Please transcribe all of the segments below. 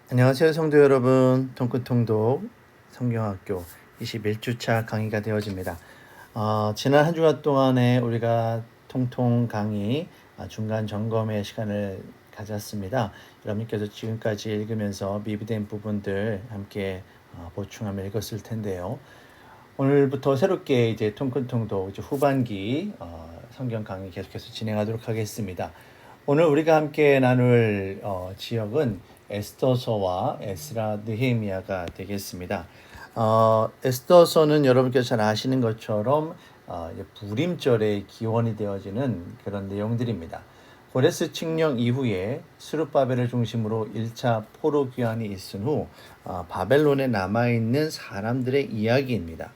안녕하세요 성도 여러분. 통큰통독 성경학교 21주차 강의가 되어집니다. 지난 한 주간 동안에 우리가 통통 강의 중간 점검의 시간을 가졌습니다. 여러분께서 지금까지 읽으면서 미비된 부분들 함께 보충하며 읽었을 텐데요. 오늘부터 새롭게 이제 통큰통독 이제 후반기 성경 강의 계속해서 진행하도록 하겠습니다. 오늘 우리가 함께 나눌 지역은 에스더서와 에스라 느헤미야가 되겠습니다. 에스더서는 여러분께서 잘 아시는 것처럼 부림절의 기원이 되어지는 그런 내용들입니다. 고레스 칙령 이후에 스룹바벨을 중심으로 1차 포로 귀환이 있은 후 바벨론에 남아있는 사람들의 이야기입니다.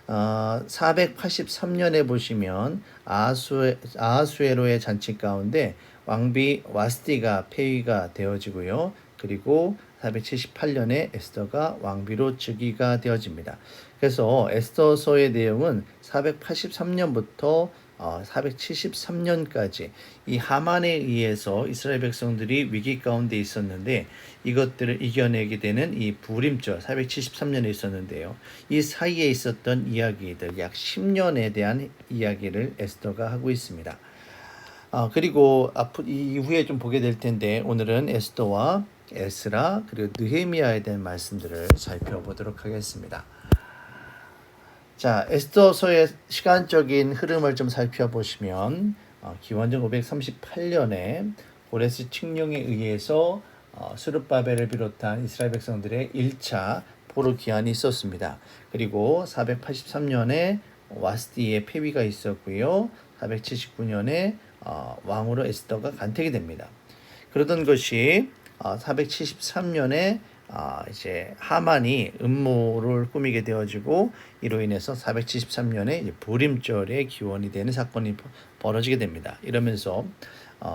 483년에 보시면 아하수에로의 잔치 가운데 왕비 와스티가 폐위가 되어지고요. 그리고 478년에 에스더가 왕비로 즉위가 되어집니다. 그래서 에스더서의 내용은 483년부터 473년까지 이 하만에 의해서 이스라엘 백성들이 위기 가운데 있었는데 이것들을 이겨내게 되는 이 부림절 473년에 있었는데요. 이 사이에 있었던 이야기들 약 10년에 대한 이야기를 에스더가 하고 있습니다. 그리고 이후에 좀 보게 될 텐데 오늘은 에스더와 에스라 그리고 느헤미야에 대한 말씀들을 살펴보도록 하겠습니다. 자, 에스더서의 시간적인 흐름을 좀 살펴보시면 기원전 538년에 고레스 칙령에 의해서 스룹바벨을 비롯한 이스라엘 백성들의 1차 포로 기한이 있었습니다. 그리고 483년에 와스디의 폐위가 있었고요. 479년에 왕으로 에스더가 간택이 됩니다. 그러던 것이 473년에 이제 하만이 음모를 꾸미게 되어지고 이로 인해서 473년에 부림절의 기원이 되는 사건이 벌어지게 됩니다. 이러면서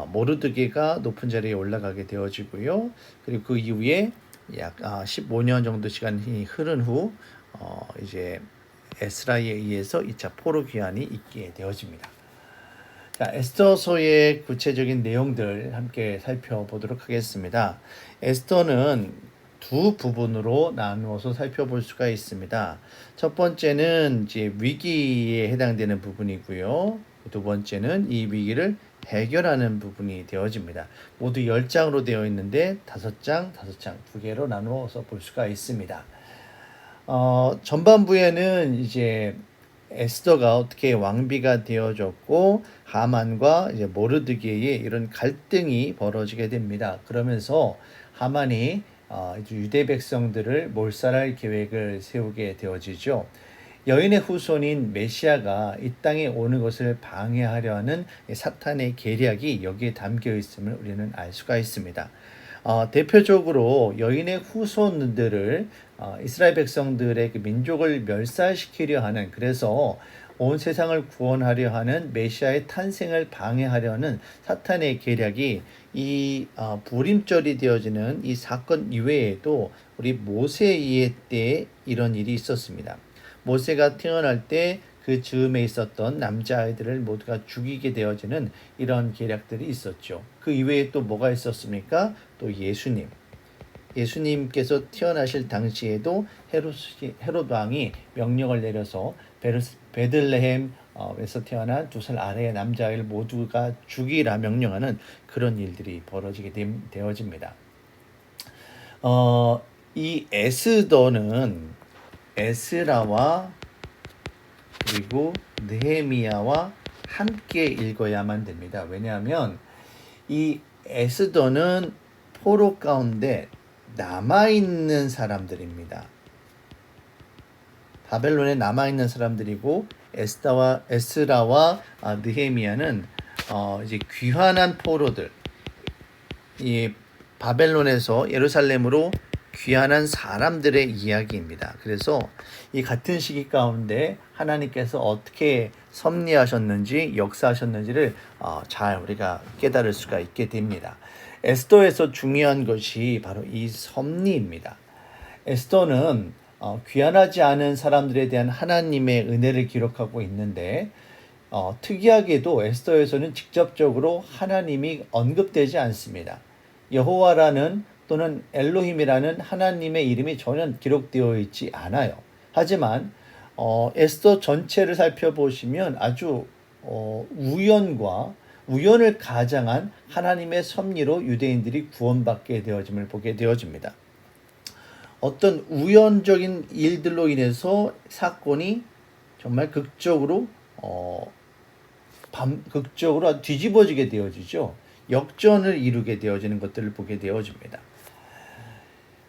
모르드게가 높은 자리에 올라가게 되어지고요. 그리고 그 이후에 약 15년 정도 시간이 흐른 후 이제 에스라에 의해서 2차 포로 귀환이 있게 되어집니다. 자, 에스더서의 구체적인 내용들 함께 살펴보도록 하겠습니다. 에스더는 두 부분으로 나누어서 살펴볼 수가 있습니다. 첫 번째는 이제 위기에 해당되는 부분이고요. 두 번째는 이 위기를 해결하는 부분이 되어집니다. 모두 10장으로 되어 있는데 5장, 5장 두 개로 나누어서 볼 수가 있습니다. 전반부에는 이제 에스더가 어떻게 왕비가 되어졌고 하만과 이제 모르드게의 이런 갈등이 벌어지게 됩니다. 그러면서 하만이 유대 백성들을 몰살할 계획을 세우게 되어지죠. 여인의 후손인 메시아가 이 땅에 오는 것을 방해하려는 사탄의 계략이 여기에 담겨 있음을 우리는 알 수가 있습니다. 대표적으로 여인의 후손들을 이스라엘 백성들의 그 민족을 멸살시키려 하는, 그래서 온 세상을 구원하려 하는 메시아의 탄생을 방해하려는 사탄의 계략이 이 부림절이 되어지는 이 사건 이외에도 우리 모세의 때 이런 일이 있었습니다. 모세가 태어날 때 그 즈음에 있었던 남자아이들을 모두가 죽이게 되어지는 이런 계략들이 있었죠. 그 이외에 또 뭐가 있었습니까? 또 예수님께서 태어나실 당시에도 헤롯 왕이 명령을 내려서 베들레헴에서 태어난 2살 아래의 남자아이를 모두가 죽이라 명령하는 그런 일들이 벌어지게 되어집니다. 이 에스더는 에스라와 그리고 느헤미야와 함께 읽어야만 됩니다. 왜냐하면 이 에스더는 포로 가운데 남아있는 사람들입니다. 바벨론에 남아있는 사람들이고 에스라와 느헤미야는 이제 귀환한 포로들, 이 바벨론에서 예루살렘으로 귀환한 사람들의 이야기입니다. 그래서 이 같은 시기 가운데 하나님께서 어떻게 섭리하셨는지 역사하셨는지를 잘 우리가 깨달을 수가 있게 됩니다. 에스더에서 중요한 것이 바로 이 섭리입니다. 에스더는 귀환하지 않은 사람들에 대한 하나님의 은혜를 기록하고 있는데 특이하게도 에스더에서는 직접적으로 하나님이 언급되지 않습니다. 여호와라는 또는 엘로힘이라는 하나님의 이름이 전혀 기록되어 있지 않아요. 하지만 에스더 전체를 살펴보시면 아주 우연을 가장한 하나님의 섭리로 유대인들이 구원받게 되어짐을 보게 되어집니다. 어떤 우연적인 일들로 인해서 사건이 정말 극적으로 뒤집어지게 되어지죠. 역전을 이루게 되어지는 것들을 보게 되어집니다.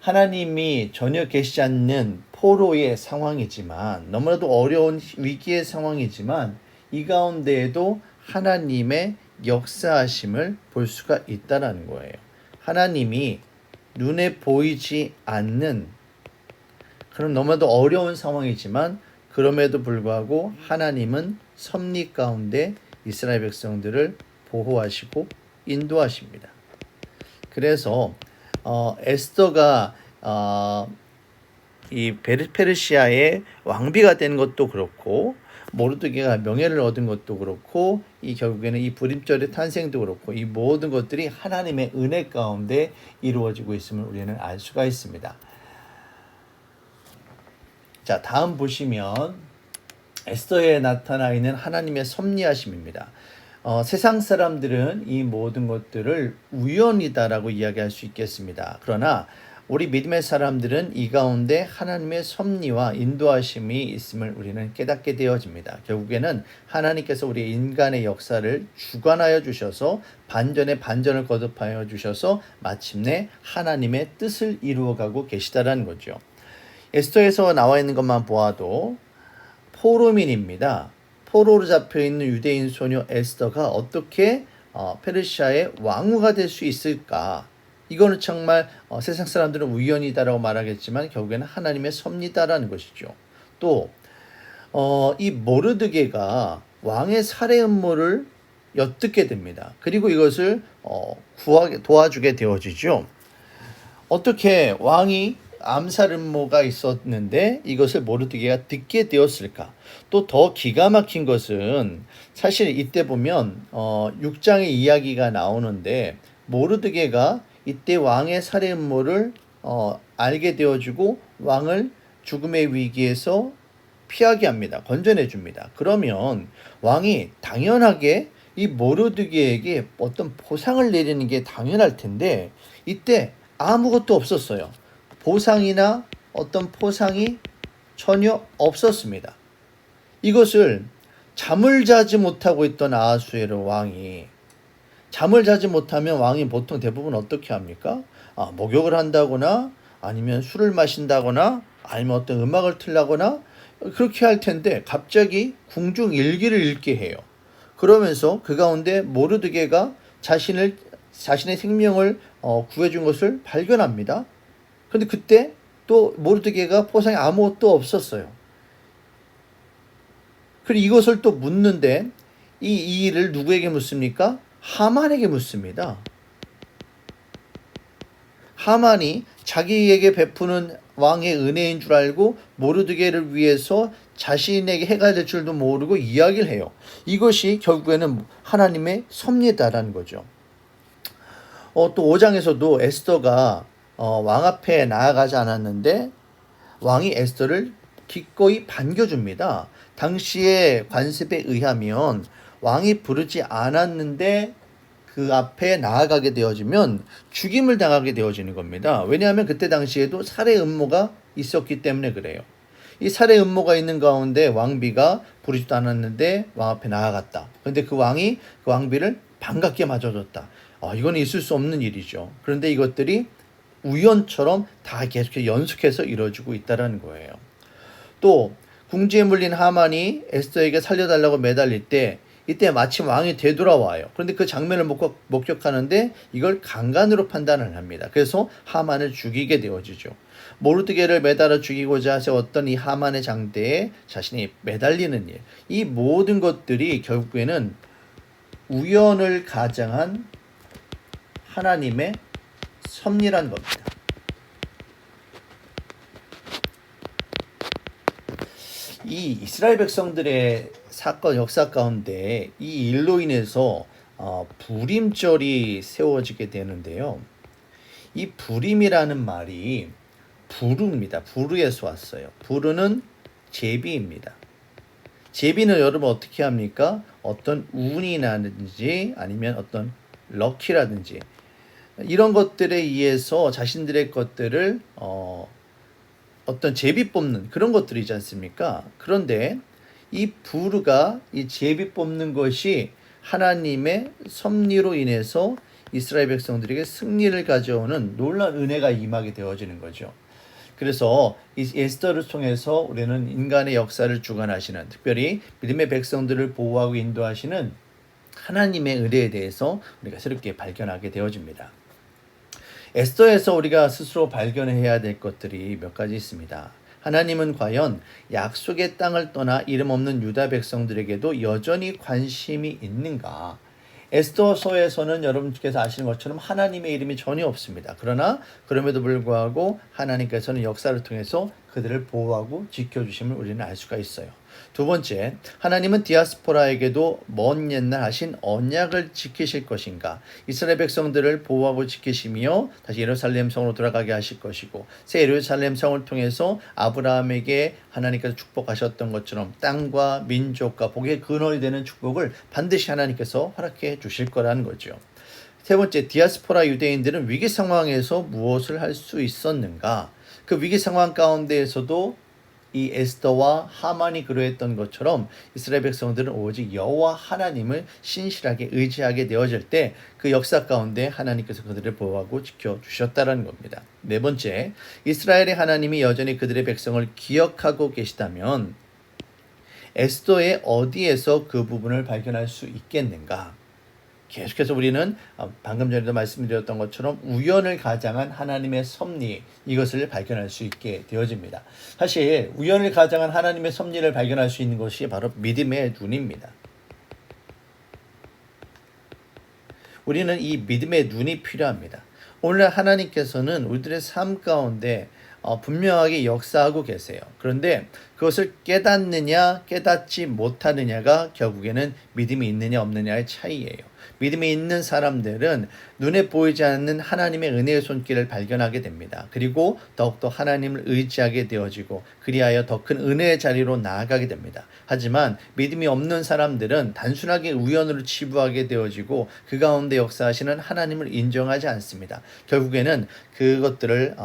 하나님이 전혀 계시지 않는 포로의 상황이지만, 너무나도 어려운 위기의 상황이지만, 이 가운데에도 하나님의 역사하심을 볼 수가 있다는 거예요. 하나님이 눈에 보이지 않는 그런 너무나도 어려운 상황이지만, 그럼에도 불구하고 하나님은 섭리 가운데 이스라엘 백성들을 보호하시고 인도하십니다. 그래서 에스더가 이 페르시아의 왕비가 된 것도 그렇고, 모르드게가 명예를 얻은 것도 그렇고, 이 결국에는 이 불임절의 탄생도 그렇고, 이 모든 것들이 하나님의 은혜 가운데 이루어지고 있음을 우리는 알 수가 있습니다. 자, 다음 보시면 에스더에 나타나 있는 하나님의 섭리하심입니다. 세상 사람들은 이 모든 것들을 우연이다라고 이야기할 수 있겠습니다. 그러나 우리 믿음의 사람들은 이 가운데 하나님의 섭리와 인도하심이 있음을 우리는 깨닫게 되어집니다. 결국에는 하나님께서 우리 인간의 역사를 주관하여 주셔서 반전에 반전을 거듭하여 주셔서 마침내 하나님의 뜻을 이루어가고 계시다라는 거죠. 에스더에서 나와 있는 것만 보아도 포로민입니다. 포로로 잡혀있는 유대인 소녀 에스더가 어떻게 페르시아의 왕후가 될 수 있을까? 이거는 정말 세상 사람들은 우연이다라고 말하겠지만 결국에는 하나님의 섭리다라는 것이죠. 또 이 모르드게가 왕의 살해 음모를 엿듣게 됩니다. 그리고 이것을 도와주게 되어지죠. 어떻게 왕이 암살 음모가 있었는데 이것을 모르드게가 듣게 되었을까? 또 더 기가 막힌 것은 사실 이때 보면 6장의 이야기가 나오는데 모르드게가 이때 왕의 살해 음모를 알게 되어주고 왕을 죽음의 위기에서 피하게 합니다. 건져내 줍니다. 그러면 왕이 당연하게 이 모르드게에게 어떤 보상을 내리는 게 당연할 텐데 이때 아무것도 없었어요. 보상이나 어떤 포상이 전혀 없었습니다. 이것을 잠을 자지 못하고 있던 아하수에로 왕이, 잠을 자지 못하면 왕이 보통 대부분 어떻게 합니까? 목욕을 한다거나 아니면 술을 마신다거나 아니면 어떤 음악을 틀라거나 그렇게 할 텐데 갑자기 궁중 일기를 읽게 해요. 그러면서 그 가운데 모르드게가 자신의 생명을 구해준 것을 발견합니다. 근데 그때 또 모르드게가 포상이 아무것도 없었어요. 그리고 이것을 또 묻는데 이 일을 누구에게 묻습니까? 하만에게 묻습니다. 하만이 자기에게 베푸는 왕의 은혜인 줄 알고 모르드게를 위해서 자신에게 해가 될 줄도 모르고 이야기를 해요. 이것이 결국에는 하나님의 섭리다라는 거죠. 또 5장에서도 에스더가 왕 앞에 나아가지 않았는데 왕이 에스더를 기꺼이 반겨줍니다. 당시의 관습에 의하면 왕이 부르지 않았는데 그 앞에 나아가게 되어지면 죽임을 당하게 되어지는 겁니다. 왜냐하면 그때 당시에도 살해 음모가 있었기 때문에 그래요. 이 살해 음모가 있는 가운데 왕비가 부르지도 않았는데 왕 앞에 나아갔다. 그런데 그 왕이 그 왕비를 반갑게 맞아줬다. 이건 있을 수 없는 일이죠. 그런데 이것들이 우연처럼 다 계속 연속해서 이루어지고 있다는 거예요. 또 궁지에 물린 하만이 에스더에게 살려달라고 매달릴 때 이때 마침 왕이 되돌아와요. 그런데 그 장면을 목격하는데 이걸 강간으로 판단을 합니다. 그래서 하만을 죽이게 되어지죠. 모르드게를 매달아 죽이고자 세웠던 이 하만의 장대에 자신이 매달리는 일, 이 모든 것들이 결국에는 우연을 가장한 하나님의 섭리란 겁니다. 이 이스라엘 백성들의 사건 역사 가운데 이 일로 인해서 불임절이 세워지게 되는데요. 이 부림이라는 말이 부르입니다. 부르에서 왔어요. 부르는 제비입니다. 제비는 여러분 어떻게 합니까? 어떤 운이 나든지 아니면 어떤 럭키라든지 이런 것들에 의해서 자신들의 것들을 어떤 제비 뽑는 그런 것들이지 않습니까? 그런데 이 부르가 이 제비 뽑는 것이 하나님의 섭리로 인해서 이스라엘 백성들에게 승리를 가져오는 놀라운 은혜가 임하게 되어지는 거죠. 그래서 이 에스더를 통해서 우리는 인간의 역사를 주관하시는, 특별히 믿음의 백성들을 보호하고 인도하시는 하나님의 은혜에 대해서 우리가 새롭게 발견하게 되어집니다. 에스더에서 우리가 스스로 발견해야 될 것들이 몇 가지 있습니다. 하나님은 과연 약속의 땅을 떠나 이름 없는 유다 백성들에게도 여전히 관심이 있는가? 에스더서에서는 여러분께서 아시는 것처럼 하나님의 이름이 전혀 없습니다. 그러나 그럼에도 불구하고 하나님께서는 역사를 통해서 그들을 보호하고 지켜주심을 우리는 알 수가 있어요. 두 번째, 하나님은 디아스포라에게도 먼 옛날 하신 언약을 지키실 것인가? 이스라엘 백성들을 보호하고 지키시며 다시 예루살렘 성으로 돌아가게 하실 것이고, 새 예루살렘 성을 통해서 아브라함에게 하나님께서 축복하셨던 것처럼 땅과 민족과 복의 근원이 되는 축복을 반드시 하나님께서 허락해 주실 거라는 거죠. 세 번째, 디아스포라 유대인들은 위기 상황에서 무엇을 할 수 있었는가? 그 위기 상황 가운데에서도 이 에스더와 하만이 그러했던 것처럼 이스라엘 백성들은 오직 여호와 하나님을 신실하게 의지하게 되어질 때 그 역사 가운데 하나님께서 그들을 보호하고 지켜주셨다는 겁니다. 네 번째, 이스라엘의 하나님이 여전히 그들의 백성을 기억하고 계시다면 에스더의 어디에서 그 부분을 발견할 수 있겠는가? 계속해서 우리는 방금 전에도 말씀드렸던 것처럼 우연을 가장한 하나님의 섭리, 이것을 발견할 수 있게 되어집니다. 사실 우연을 가장한 하나님의 섭리를 발견할 수 있는 것이 바로 믿음의 눈입니다. 우리는 이 믿음의 눈이 필요합니다. 오늘 하나님께서는 우리들의 삶 가운데 분명하게 역사하고 계세요. 그런데 그것을 깨닫느냐 깨닫지 못하느냐가 결국에는 믿음이 있느냐 없느냐의 차이예요. 믿음이 있는 사람들은 눈에 보이지 않는 하나님의 은혜의 손길을 발견하게 됩니다. 그리고 더욱더 하나님을 의지하게 되어지고 그리하여 더 큰 은혜의 자리로 나아가게 됩니다. 하지만 믿음이 없는 사람들은 단순하게 우연으로 치부하게 되어지고 그 가운데 역사하시는 하나님을 인정하지 않습니다. 결국에는 그것들을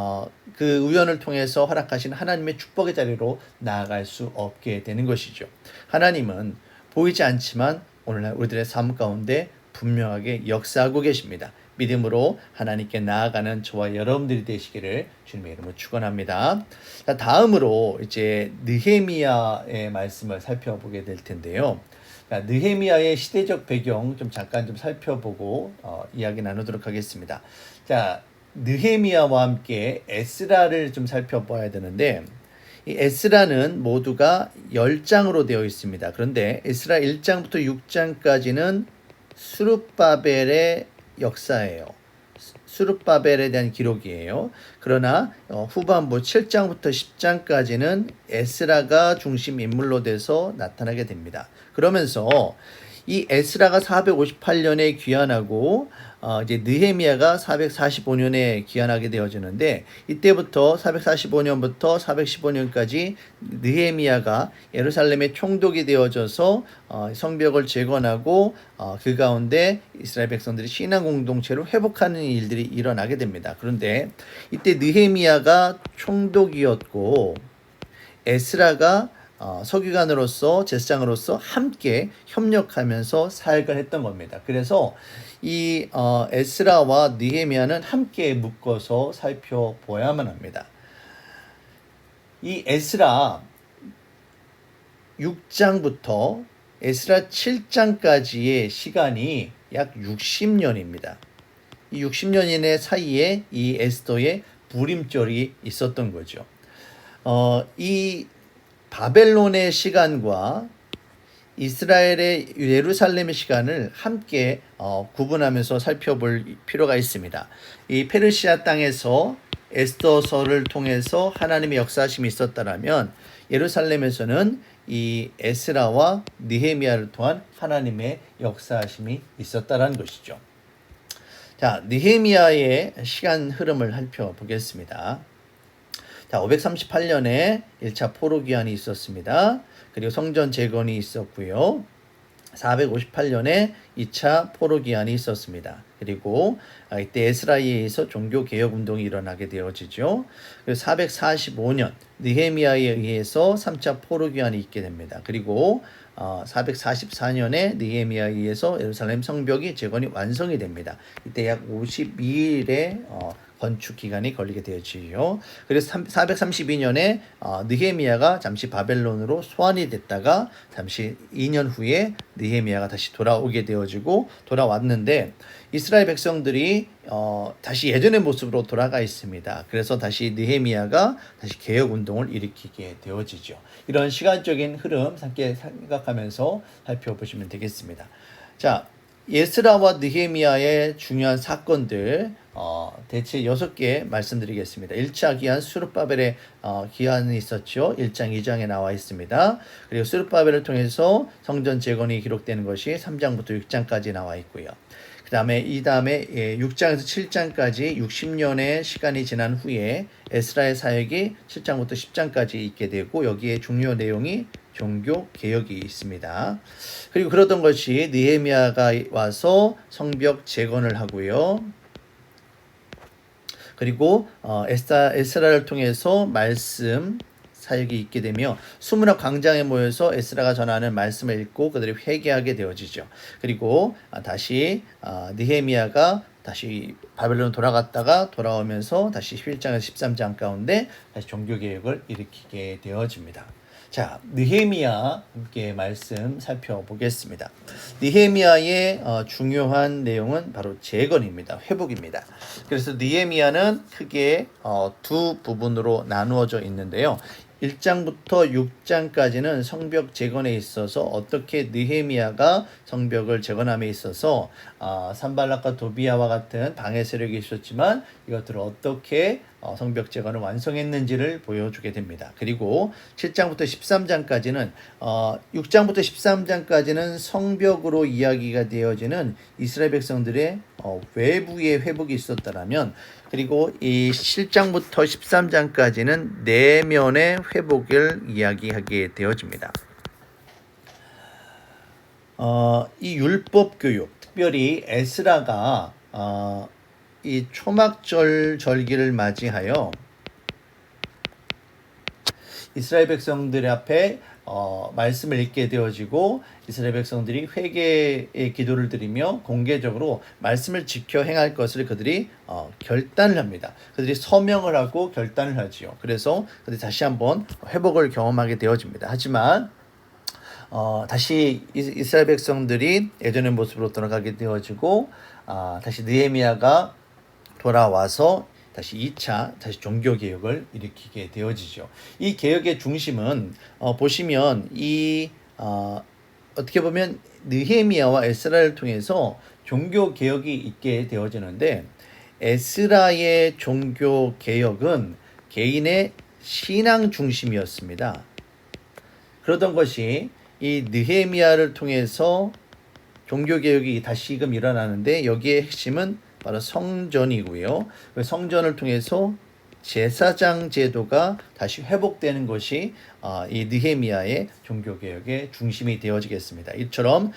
그 우연을 통해서 허락하신 하나님의 축복의 자리로 나아갈 수 없게 되는 것이죠. 하나님은 보이지 않지만 오늘날 우리들의 삶 가운데 분명하게 역사하고 계십니다. 믿음으로 하나님께 나아가는 저와 여러분들이 되시기를 주님의 이름으로 축원합니다. 자, 다음으로 이제 느헤미야의 말씀을 살펴보게 될 텐데요. 자, 느헤미야의 시대적 배경 좀 잠깐 좀 살펴보고 이야기 나누도록 하겠습니다. 자, 느헤미야와 함께 에스라를 좀 살펴봐야 되는데 이 에스라는 모두가 10장으로 되어 있습니다. 그런데 에스라 1장부터 6장까지는 수룹바벨의 역사예요. 수룹바벨에 대한 기록이에요. 그러나 후반부 7장부터 10장까지는 에스라가 중심 인물로 돼서 나타나게 됩니다. 그러면서 이 에스라가 458년에 귀환하고 이제 느헤미야가 445년에 귀환하게 되어지는데 이때부터 445년부터 415년까지 느헤미야가 예루살렘의 총독이 되어져서 성벽을 재건하고 그 가운데 이스라엘 백성들이 신앙 공동체를 회복하는 일들이 일어나게 됩니다. 그런데 이때 느헤미야가 총독이었고 에스라가 서기관으로서 제사장으로서 함께 협력하면서 사역을 했던 겁니다. 그래서 이 에스라와 느헤미야는 함께 묶어서 살펴보야만 합니다. 이 에스라 6장부터 에스라 7장까지의 시간이 약 60년입니다. 이 60년의 사이에 이 에스더의 부림절이 있었던 거죠. 이 바벨론의 시간과 이스라엘의 예루살렘의 시간을 함께 구분하면서 살펴볼 필요가 있습니다. 이 페르시아 땅에서 에스더서를 통해서 하나님의 역사하심이 있었다라면 예루살렘에서는 이 에스라와 느헤미야를 통한 하나님의 역사하심이 있었다라는 것이죠. 자, 느헤미야의 시간 흐름을 살펴보겠습니다. 자, 538년에 1차 포로기한이 있었습니다. 그리고 성전 재건이 있었고요. 458년에 2차 포로기한이 있었습니다. 그리고 이때 에스라에 의해서 종교개혁운동이 일어나게 되어지죠. 그리고 445년 느헤미야에 의해서 3차 포로기한이 있게 됩니다. 그리고 444년에 느헤미야에 의해서 예루살렘 성벽이 재건이 완성이 됩니다. 이때 약 52일의 건축 기간이 걸리게 되어지요. 그래서 432년에 느헤미야가 잠시 바벨론으로 소환이 됐다가 잠시 2년 후에 느헤미야가 다시 돌아오게 되어지고 돌아왔는데 이스라엘 백성들이 다시 예전의 모습으로 돌아가 있습니다. 그래서 다시 느헤미야가 다시 개혁 운동을 일으키게 되어지죠. 이런 시간적인 흐름 함께 생각하면서 살펴보시면 되겠습니다. 자, 에스라와 느헤미야의 중요한 사건들 대체 6개 말씀드리겠습니다. 1차 기한 수르바벨의 기한이 있었죠. 1장 2장에 나와 있습니다. 그리고 수르바벨을 통해서 성전 재건이 기록되는 것이 3장부터 6장까지 나와 있고요. 그 다음에 6장에서 7장까지 60년의 시간이 지난 후에 에스라의 사역이 7장부터 10장까지 있게 되고 여기에 중요 내용이 종교 개혁이 있습니다. 그리고 그러던 것이 느헤미야가 와서 성벽 재건을 하고요. 그리고 에스라를 통해서 말씀 사역이 있게 되며 수문학 광장에 모여서 에스라가 전하는 말씀을 읽고 그들이 회개하게 되어지죠. 그리고 다시 느헤미야가 다시 바벨론 돌아갔다가 돌아오면서 다시 11장에서 13장 가운데 다시 종교개혁을 일으키게 되어집니다. 자, 느헤미야 함께 말씀 살펴보겠습니다. 느헤미야의 중요한 내용은 바로 재건입니다. 회복입니다. 그래서 느헤미야는 크게 두 부분으로 나누어져 있는데요. 1장부터 6장까지는 성벽 재건에 있어서 어떻게 느헤미야가 성벽을 재건함에 있어서 산발락과 도비아와 같은 방해 세력이 있었지만 이것들을 어떻게 성벽 재건을 완성했는지를 보여주게 됩니다. 그리고 7장부터 13장까지는 6장부터 13장까지는 성벽으로 이야기가 되어지는 이스라엘 백성들의 외부의 회복이 있었다라면 그리고 이 7장부터 13장까지는 내면의 회복을 이야기하게 되어집니다. 이 율법 교육, 특별히 에스라가 이 초막절 절기를 맞이하여 이스라엘 백성들 앞에 말씀을 읽게 되어지고 이스라엘 백성들이 회개의 기도를 드리며 공개적으로 말씀을 지켜 행할 것을 그들이 결단을 합니다. 그들이 서명을 하고 결단을 하지요. 그래서 그들이 다시 한번 회복을 경험하게 되어집니다. 하지만 다시 이스라엘 백성들이 예전의 모습으로 돌아가게 되어지고 다시 느헤미야가 돌아와서 다시 2차 다시 종교 개혁을 일으키게 되어지죠. 이 개혁의 중심은 보시면 어떻게 보면 느헤미야와 에스라를 통해서 종교 개혁이 있게 되어지는데 에스라의 종교 개혁은 개인의 신앙 중심이었습니다. 그러던 것이 이 느헤미야를 통해서 종교 개혁이 다시금 일어나는데 여기에 핵심은 바로 성전이고요. 성전을 통해서 제사장 제도가 다시 회복되는 것이 이 느헤미야의 종교개혁의 중심이 되어지겠습니다. 이처럼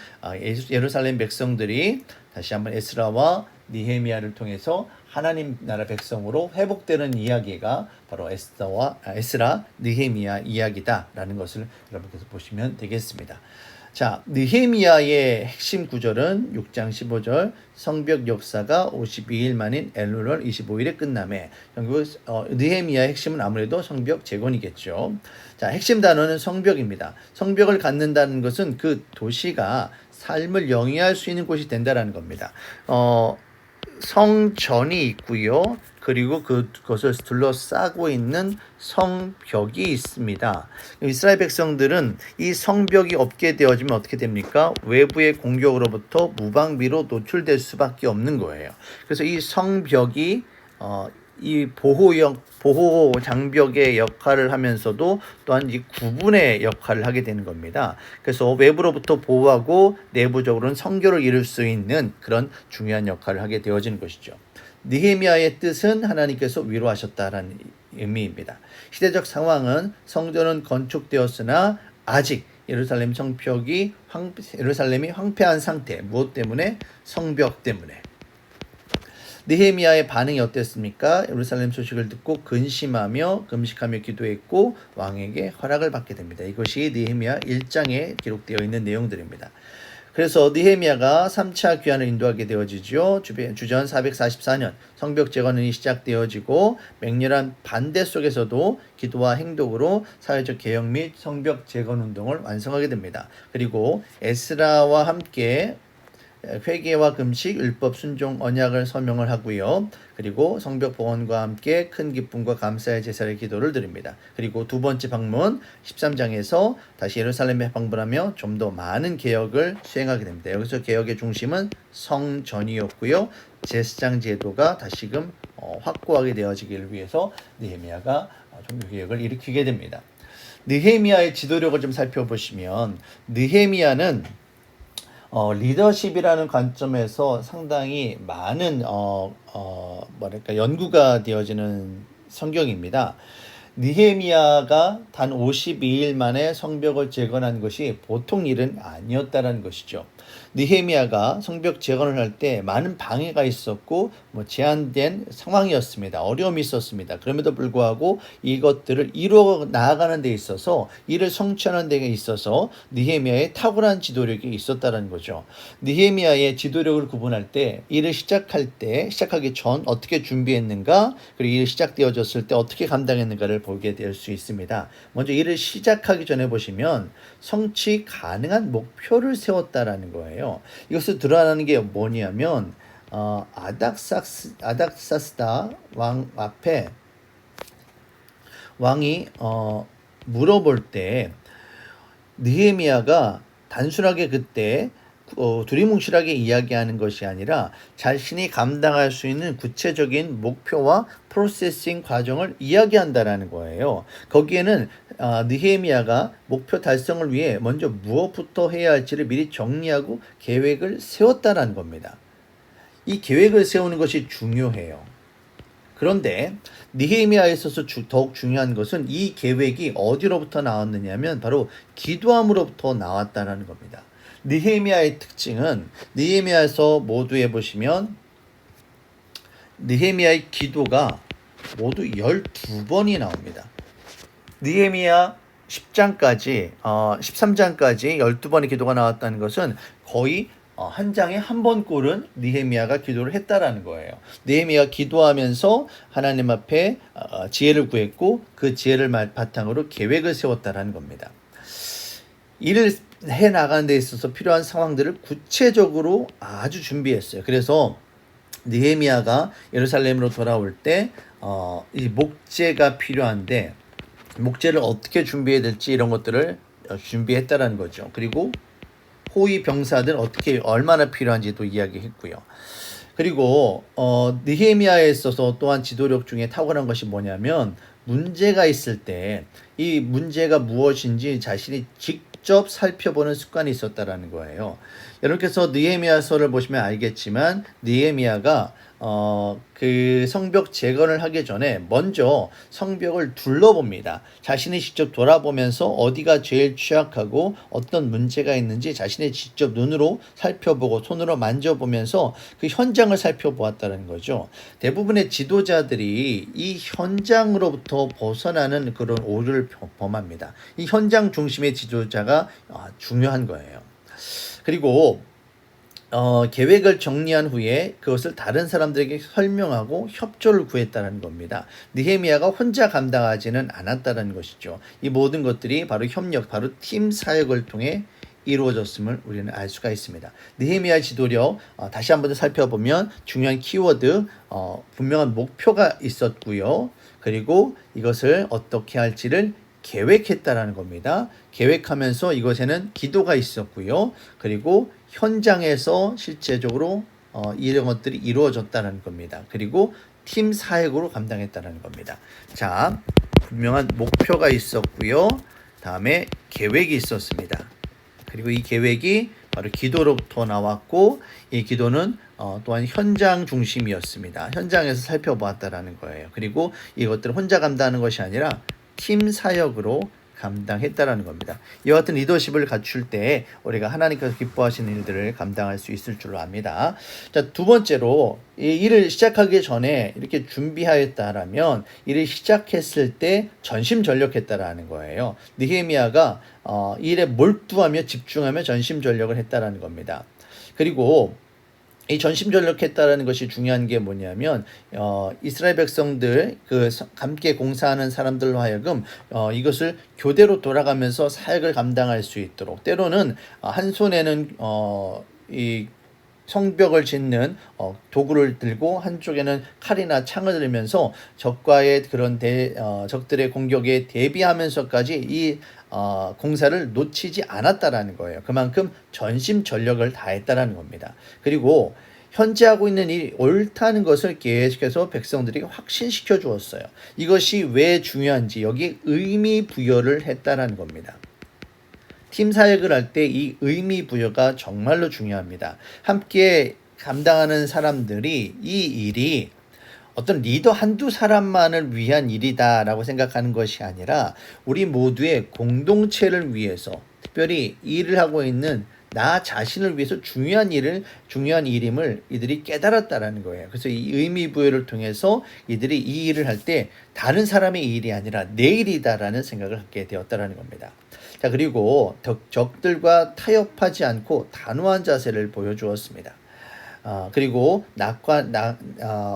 예루살렘 백성들이 다시 한번 에스라와 느헤미야를 통해서 하나님 나라 백성으로 회복되는 이야기가 바로 에스라, 느헤미야 이야기다라는 것을 여러분께서 보시면 되겠습니다. 자, 느헤미야의 핵심 구절은 6장 15절 성벽 역사가 52일 만인 엘룰월 25일에 끝남에 결국 느헤미야의 핵심은 아무래도 성벽 재건이겠죠. 자, 핵심 단어는 성벽입니다. 성벽을 갖는다는 것은 그 도시가 삶을 영위할 수 있는 곳이 된다라는 겁니다. 성전이 있고요. 그리고 그것을 둘러싸고 있는 성벽이 있습니다. 이스라엘 백성들은 이 성벽이 없게 되어지면 어떻게 됩니까? 외부의 공격으로부터 무방비로 노출될 수밖에 없는 거예요. 그래서 이 성벽이 이 보호 장벽의 역할을 하면서도 또한 이 구분의 역할을 하게 되는 겁니다. 그래서 외부로부터 보호하고 내부적으로는 성교를 이룰 수 있는 그런 중요한 역할을 하게 되어지는 것이죠. 느헤미야의 뜻은 하나님께서 위로하셨다라는 의미입니다. 시대적 상황은 성전은 건축되었으나 아직 예루살렘이 황폐한 상태. 무엇 때문에? 성벽 때문에. 느헤미야의 반응이 어땠습니까? 예루살렘 소식을 듣고 근심하며 금식하며 기도했고 왕에게 허락을 받게 됩니다. 이것이 느헤미야 1장에 기록되어 있는 내용들입니다. 그래서 느헤미야가 3차 귀환을 인도하게 되어지죠. 주전 444년 성벽 재건이 시작되어지고 맹렬한 반대 속에서도 기도와 행동으로 사회적 개혁 및 성벽 재건 운동을 완성하게 됩니다. 그리고 에스라와 함께 회개와 금식, 율법 순종 언약을 서명을 하고요. 그리고 성벽 봉헌과 함께 큰 기쁨과 감사의 제사를 기도를 드립니다. 그리고 두 번째 방문 13장에서 다시 예루살렘에 방문하며 좀 더 많은 개혁을 수행하게 됩니다. 여기서 개혁의 중심은 성전이었고요. 제사장 제도가 다시금 확고하게 되어지기를 위해서 느헤미야가 종교 개혁을 일으키게 됩니다. 느헤미야의 지도력을 좀 살펴보시면 느헤미야는 리더십이라는 관점에서 상당히 많은 연구가 되어지는 성경입니다. 느헤미야가 단 52일 만에 성벽을 재건한 것이 보통 일은 아니었다는 것이죠. 느헤미야가 성벽 재건을 할 때 많은 방해가 있었고 제한된 상황이었습니다. 어려움이 있었습니다. 그럼에도 불구하고 이것들을 이루어 나아가는 데 있어서 이를 성취하는 데 있어서 느헤미야의 탁월한 지도력이 있었다는 거죠. 느헤미야의 지도력을 구분할 때 일을 시작하기 전 어떻게 준비했는가, 그리고 일이 시작되어졌을 때 어떻게 감당했는가를 보게 될 수 있습니다. 먼저 일을 시작하기 전에 보시면 성취 가능한 목표를 세웠다라는 거예요. 이것을 드러나는 게 뭐냐면 아닥사스다 왕 앞에 왕이 물어볼 때 느헤미야가 단순하게 그때 두리뭉실하게 이야기하는 것이 아니라 자신이 감당할 수 있는 구체적인 목표와 프로세싱 과정을 이야기한다라는 거예요. 거기에는 느헤미야가 목표 달성을 위해 먼저 무엇부터 해야 할지를 미리 정리하고 계획을 세웠다라는 겁니다. 이 계획을 세우는 것이 중요해요. 그런데 느헤미야에 있어서 더욱 중요한 것은 이 계획이 어디로부터 나왔느냐면 바로 기도함으로부터 나왔다는 겁니다. 느헤미야의 특징은 느헤미야에서 모두에 보시면 느헤미야의 기도가 모두 12번이 나옵니다. 느헤미야 10장까지 13장까지 12번의 기도가 나왔다는 것은 거의 한 장에 한 번 꼴은 느헤미야가 기도를 했다라는 거예요. 느헤미야가 기도하면서 하나님 앞에 지혜를 구했고 그 지혜를 바탕으로 계획을 세웠다라는 겁니다. 이를 해 나가는 데 있어서 필요한 상황들을 구체적으로 아주 준비했어요. 그래서 느헤미야가 예루살렘으로 돌아올 때 이 목재가 필요한데 목재를 어떻게 준비해야 될지 이런 것들을 준비했다라는 거죠. 그리고 호위 병사들 어떻게 얼마나 필요한지도 이야기했고요. 그리고 느헤미야에 있어서 또한 지도력 중에 탁월한 것이 뭐냐면 문제가 있을 때 이 문제가 무엇인지 자신이 직접 살펴보는 습관이 있었다라는 거예요. 여러분께서 느헤미야서를 보시면 알겠지만 느헤미야가 그 성벽 재건을 하기 전에 먼저 성벽을 둘러봅니다. 자신이 직접 돌아보면서 어디가 제일 취약하고 어떤 문제가 있는지 자신의 직접 눈으로 살펴보고 손으로 만져보면서 그 현장을 살펴보았다는 거죠. 대부분의 지도자들이 이 현장으로부터 벗어나는 그런 오류를 범합니다. 이 현장 중심의 지도자가 중요한 거예요. 그리고 계획을 정리한 후에 그것을 다른 사람들에게 설명하고 협조를 구했다는 겁니다. 느헤미야가 혼자 감당하지는 않았다는 것이죠. 이 모든 것들이 바로 협력, 바로 팀 사역을 통해 이루어졌음을 우리는 알 수가 있습니다. 느헤미야 지도력 다시 한번 살펴보면 중요한 키워드 분명한 목표가 있었고요. 그리고 이것을 어떻게 할지를 계획했다라는 겁니다. 계획하면서 이것에는 기도가 있었고요. 그리고 현장에서 실제적으로 이런 것들이 이루어졌다는 겁니다. 그리고 팀 사역으로 감당했다는 겁니다. 자, 분명한 목표가 있었고요. 다음에 계획이 있었습니다. 그리고 이 계획이 바로 기도로부터 나왔고, 이 기도는 또한 현장 중심이었습니다. 현장에서 살펴보았다라는 거예요. 그리고 이것들을 혼자 감당하는 것이 아니라 팀 사역으로 감당했다라는 겁니다. 이와 같은 리더십을 갖출 때 우리가 하나님께서 기뻐하시는 일들을 감당할 수 있을 줄로 압니다. 자, 두 번째로 이 일을 시작하기 전에 이렇게 준비하였다라면 일을 시작했을 때 전심전력했다라는 거예요. 느헤미야가 일에 몰두하며 집중하며 전심전력을 했다라는 겁니다. 그리고 이 전심전력했다라는 것이 중요한 게 뭐냐면 이스라엘 백성들 함께 공사하는 사람들로 하여금 이것을 교대로 돌아가면서 사역을 감당할 수 있도록, 때로는 한 손에는 이 성벽을 짓는 도구를 들고 한쪽에는 칼이나 창을 들면서 적과의 그런 적들의 공격에 대비하면서까지 이 공사를 놓치지 않았다라는 거예요. 그만큼 전심전력을 다했다라는 겁니다. 그리고 현재 하고 있는 일이 옳다는 것을 계속해서 백성들에게 확신시켜 주었어요. 이것이 왜 중요한지 여기 의미 부여를 했다라는 겁니다. 팀 사역을 할 때 이 의미 부여가 정말로 중요합니다. 함께 감당하는 사람들이 이 일이 어떤 리더 한두 사람만을 위한 일이다라고 생각하는 것이 아니라 우리 모두의 공동체를 위해서, 특별히 일을 하고 있는 나 자신을 위해서 중요한 일임을 이들이 깨달았다라는 거예요. 그래서 이 의미 부여를 통해서 이들이 이 일을 할 때 다른 사람의 일이 아니라 내 일이다라는 생각을 갖게 되었다라는 겁니다. 자, 그리고 적들과 타협하지 않고 단호한 자세를 보여주었습니다. 그리고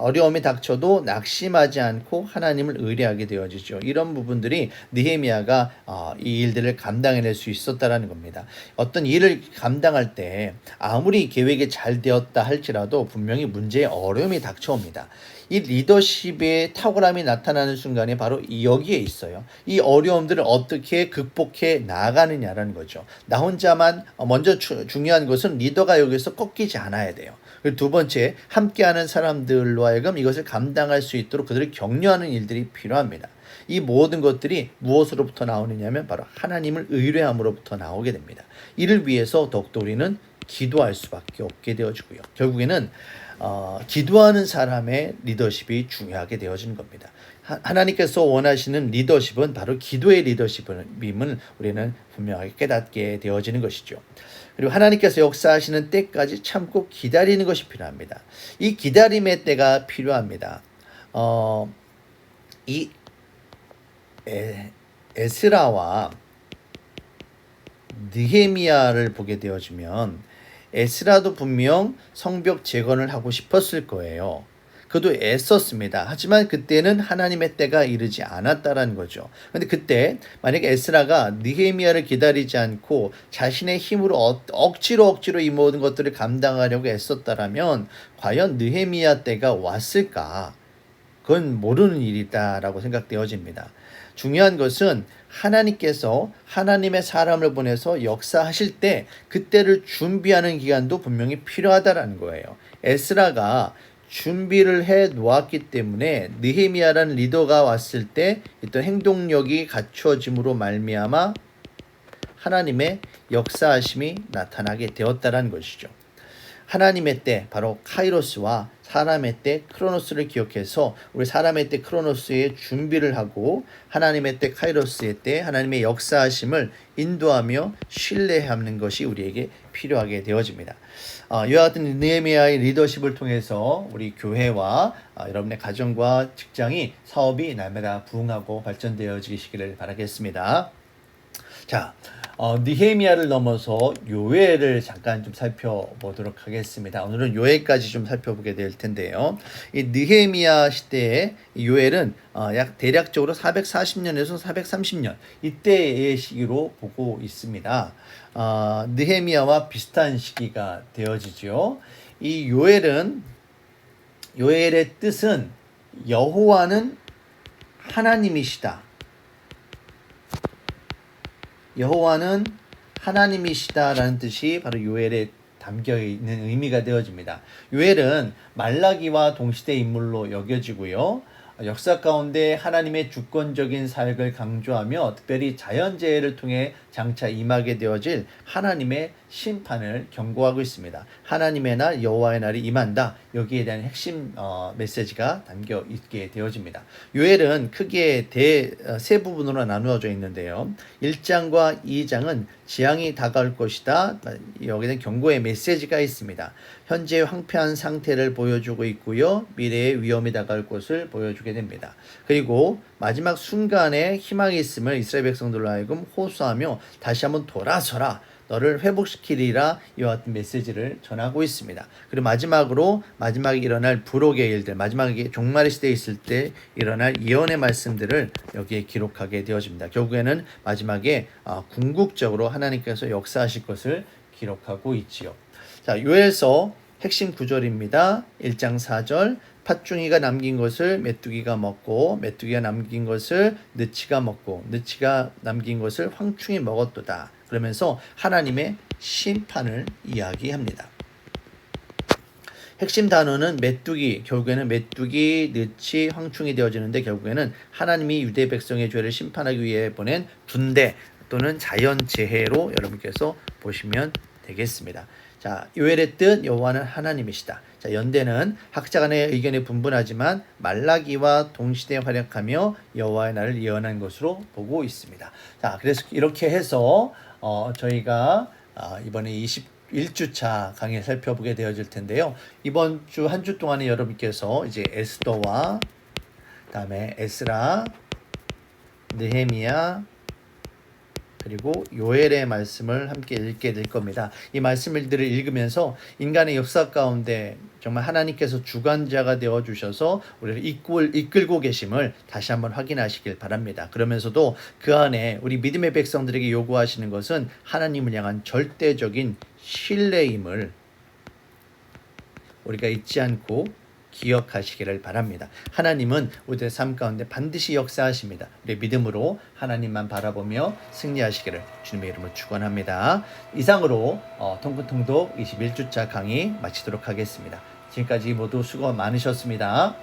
어려움이 닥쳐도 낙심하지 않고 하나님을 의뢰하게 되어지죠. 이런 부분들이 느헤미야가 이 일들을 감당해낼 수 있었다라는 겁니다. 어떤 일을 감당할 때 아무리 계획이 잘 되었다 할지라도 분명히 문제의 어려움이 닥쳐옵니다. 이 리더십의 탁월함이 나타나는 순간에 바로 여기에 있어요. 이 어려움들을 어떻게 극복해 나가느냐라는 거죠. 나 혼자만 먼저 중요한 것은 리더가 여기서 꺾이지 않아야 돼요. 그리고 두 번째, 함께하는 사람들로 하여금 이것을 감당할 수 있도록 그들을 격려하는 일들이 필요합니다. 이 모든 것들이 무엇으로부터 나오느냐면 바로 하나님을 의뢰함으로부터 나오게 됩니다. 이를 위해서 더욱더 우리는 기도할 수밖에 없게 되어지고요. 결국에는 기도하는 사람의 리더십이 중요하게 되어지는 겁니다. 하나님께서 원하시는 리더십은 바로 기도의 리더십임을 우리는 분명하게 깨닫게 되어지는 것이죠. 그리고 하나님께서 역사하시는 때까지 참고 기다리는 것이 필요합니다. 이 기다림의 때가 필요합니다. 이 에스라와 느헤미야를 보게 되어지면 에스라도 분명 성벽 재건을 하고 싶었을 거예요. 그도 애썼습니다. 하지만 그때는 하나님의 때가 이르지 않았다라는 거죠. 그런데 그때 만약에 에스라가 느헤미야를 기다리지 않고 자신의 힘으로 억지로 이 모든 것들을 감당하려고 애썼다라면 과연 느헤미야 때가 왔을까? 그건 모르는 일이다라고 생각되어집니다. 중요한 것은 하나님께서 하나님의 사람을 보내서 역사하실 때 그때를 준비하는 기간도 분명히 필요하다라는 거예요. 에스라가 준비를 해 놓았기 때문에 느헤미야라는 리더가 왔을 때 어떤 행동력이 갖추어짐으로 말미암아 하나님의 역사하심이 나타나게 되었다라는 것이죠. 하나님의 때, 바로 카이로스와 사람의 때 크로노스를 기억해서 우리 사람의 때 크로노스의 준비를 하고 하나님의 때 카이로스의 때 하나님의 역사하심을 인도하며 신뢰하는 것이 우리에게 필요하게 되어집니다. 이와 같은 느헤미야의 리더십을 통해서 우리 교회와 여러분의 가정과 직장이 사업이 날마다 부흥하고 발전되어지기를 바라겠습니다. 자, 느헤미야를 넘어서 요엘을 잠깐 좀 살펴보도록 하겠습니다. 오늘은 요엘까지 좀 살펴보게 될 텐데요. 이 느헤미야 시대의 요엘은 약 대략적으로 440년에서 430년 이때의 시기로 보고 있습니다. 느헤미야와 비슷한 시기가 되어지죠. 이 요엘의 뜻은 여호와는 하나님이시다. 여호와는 하나님이시다라는 뜻이 바로 요엘의 담겨 있는 의미가 되어집니다. 요엘은 말라기와 동시대 인물로 여겨지고요. 역사 가운데 하나님의 주권적인 사역을 강조하며 특별히 자연재해를 통해 장차 임하게 되어질 하나님의 심판을 경고하고 있습니다. 하나님의 날 여호와의 날이 임한다. 여기에 대한 핵심 메시지가 담겨 있게 되어집니다. 요엘은 크게 세 부분으로 나누어져 있는데요. 1장과 2장은 재앙이 다가올 것이다. 여기에 대한 경고의 메시지가 있습니다. 현재 황폐한 상태를 보여주고 있고요. 미래의 위험이 다가올 것을 보여주게 됩니다. 그리고 마지막 순간에 희망이 있음을 이스라엘 백성들로 하여금 호소하며 다시 한번 돌아서라. 너를 회복시키리라. 이와 같은 메시지를 전하고 있습니다. 그리고 마지막에 일어날 불혹의 일들, 마지막에 종말의 시대에 있을 때 일어날 예언의 말씀들을 여기에 기록하게 되어집니다. 결국에는 마지막에 궁극적으로 하나님께서 역사하실 것을 기록하고 있지요. 자, 요엘서 핵심 구절입니다. 1장 4절 팥중이가 남긴 것을 메뚜기가 먹고 메뚜기가 남긴 것을 느치가 먹고 느치가 남긴 것을 황충이 먹었도다. 그러면서 하나님의 심판을 이야기합니다. 핵심 단어는 메뚜기, 결국에는 메뚜기, 느치, 황충이 되어지는데 결국에는 하나님이 유대 백성의 죄를 심판하기 위해 보낸 군대 또는 자연재해로 여러분께서 보시면 되겠습니다. 자, 요엘의 뜻 여호와는 하나님이시다. 자, 연대는 학자 간의 의견이 분분하지만 말라기와 동시대에 활약하며 여호와의 날을 예언한 것으로 보고 있습니다. 자, 그래서 이렇게 해서 저희가 이번에 21주차 강의 살펴보게 되어질 텐데요. 이번 주 한 주 동안에 여러분께서 이제 에스더와 그다음에 에스라, 느헤미야 그리고 요엘의 말씀을 함께 읽게 될 겁니다. 이 말씀들을 읽으면서 인간의 역사 가운데 정말 하나님께서 주관자가 되어주셔서 우리를 이끌고 계심을 다시 한번 확인하시길 바랍니다. 그러면서도 그 안에 우리 믿음의 백성들에게 요구하시는 것은 하나님을 향한 절대적인 신뢰임을 우리가 잊지 않고 기억하시기를 바랍니다. 하나님은 우리의 삶 가운데 반드시 역사하십니다. 우리 믿음으로 하나님만 바라보며 승리하시기를 주님의 이름으로 축원합니다. 이상으로 통근통독 21주차 강의 마치도록 하겠습니다. 지금까지 모두 수고 많으셨습니다.